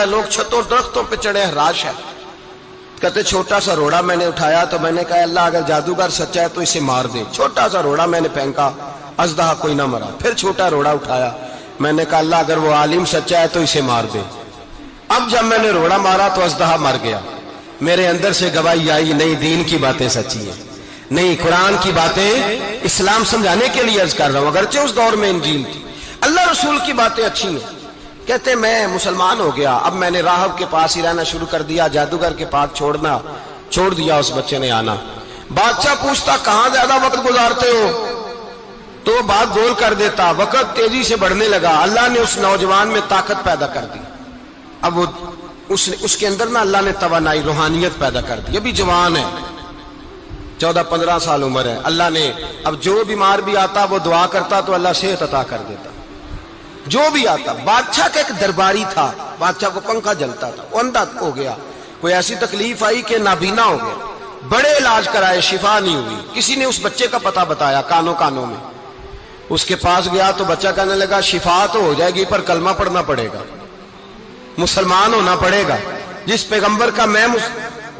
ہے، لوگ چھتوں درختوں پہ چڑھے ہراش ہے. کہتے چھوٹا سا روڑا میں نے اٹھایا تو میں نے کہا اللہ اگر جادوگر سچا ہے تو اسے مار دے. چھوٹا سا روڑا میں نے پھینکا، اژدہا کوئی نہ مرا. پھر چھوٹا روڑا اٹھایا، میں نے کہا اللہ اگر وہ عالم سچا ہے تو اسے مار دے. اب جب میں نے روڑا مارا تو اژدہا مر گیا. میرے اندر سے گواہی آئی نہیں دین کی باتیں سچی ہیں، نہیں قرآن کی باتیں اسلام سمجھانے کے لیے عرض کر رہا ہوں. اگرچہ اس دور میں انجیل تھی، اللہ رسول کی باتیں اچھی ہیں. کہتے میں مسلمان ہو گیا، اب میں نے راہب کے پاس ہی رہنا شروع کر دیا، جادوگر کے پاس چھوڑ دیا. اس بچے نے آنا. بادشاہ پوچھتا کہاں زیادہ وقت گزارتے ہو تو بات گول کر دیتا. وقت تیزی سے بڑھنے لگا. اللہ نے اس نوجوان میں طاقت پیدا کر دی. اب وہ اس کے اندر نا اللہ نے توانائی روحانیت پیدا کر دی. ابھی جوان ہے، 14-15 سال عمر ہے. اللہ نے اب جو بیمار بھی آتا وہ دعا کرتا تو اللہ صحت عطا کر دیتا. جو بھی آتا. بادشاہ کا ایک درباری تھا، بادشاہ کو پنکھا جلتا تھا، وہ اندھا ہو گیا. کوئی ایسی تکلیف آئی کہ نابینا ہو گیا. بڑے علاج کرائے، شفا نہیں ہوئی. کسی نے اس بچے کا پتہ بتایا کانوں میں. اس کے پاس گیا تو بچہ کہنے لگا شفا تو ہو جائے گی پر کلمہ پڑھنا پڑے گا، مسلمان ہونا پڑے گا. جس پیغمبر کا میں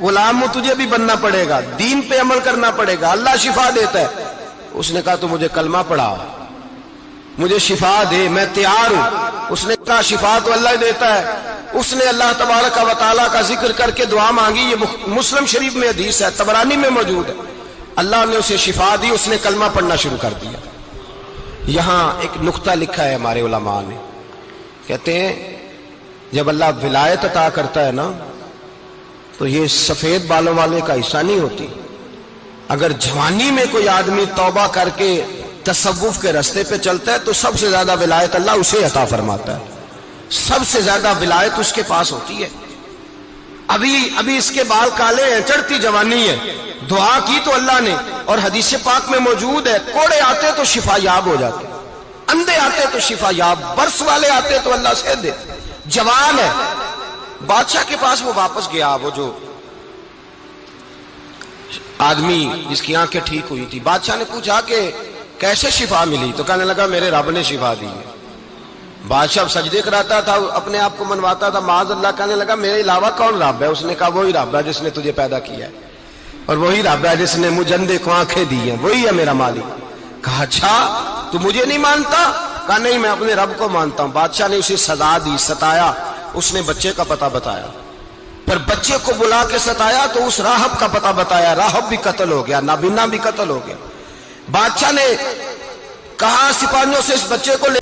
غلام ہوں تجھے بھی بننا پڑے گا، دین پہ عمل کرنا پڑے گا. اللہ شفا دیتا ہے. اس نے کہا تو مجھے کلمہ پڑھا، مجھے شفا دے، میں تیار ہوں. اس نے کہا شفا تو اللہ دیتا ہے. اس نے اللہ تبارک و تعالیٰ کا ذکر کر کے دعا مانگی. یہ مسلم شریف میں حدیث ہے، طبرانی میں موجود ہے. اللہ نے اسے شفا دی، اس نے کلمہ پڑھنا شروع کر دیا. یہاں ایک نقطہ لکھا ہے ہمارے علماء نے، کہتے ہیں جب اللہ ولایت عطا کرتا ہے نا تو یہ سفید بالوں والے کا حصہ نہیں ہوتی. اگر جوانی میں کوئی آدمی توبہ کر کے تصوف کے راستے پہ چلتا ہے تو سب سے زیادہ ولایت اللہ اسے عطا فرماتا ہے. سب سے زیادہ ولایت اس کے پاس ہوتی ہے. ابھی اس کے بال کالے ہیں، چڑھتی جوانی ہے، دعا کی تو اللہ نے. اور حدیث پاک میں موجود ہے کوڑے آتے تو شفا یاب ہو جاتے، اندھے آتے تو شفا یاب، برس والے آتے تو اللہ سے دے. جوان ہے. بادشاہ کے پاس وہ واپس گیا، وہ جو آدمی جس کی آنکھیں ٹھیک ہوئی تھی. بادشاہ نے پوچھا کہ کیسے شفا ملی؟ تو کہنے لگا میرے رب نے شفا دی ہے. بادشاہ سجدے کراتا تھا، اپنے آپ کو منواتا تھا معاذ اللہ. کہنے لگا میرے علاوہ کون رب ہے؟ اس نے کہا وہی رب ہے جس نے تجھے پیدا کیا ہے، اور وہی رب ہے جس نے مجھے اندھے کو آنکھیں دی ہیں، وہی ہے میرا مالک. کہا اچھا تو مجھے نہیں مانتا؟ کہا نہیں میں اپنے رب کو مانتا ہوں. بادشاہ نے اسے سزا دی، ستایا. اس نے بچے کا پتہ بتایا، پھر بچے کو بلا کے ستایا تو اس راہب کا پتہ بتایا. راہب بھی قتل ہو گیا، نابینا بھی قتل ہو گیا. بادشاہ نے کہا سپاہیوں سے اس بچے کو لے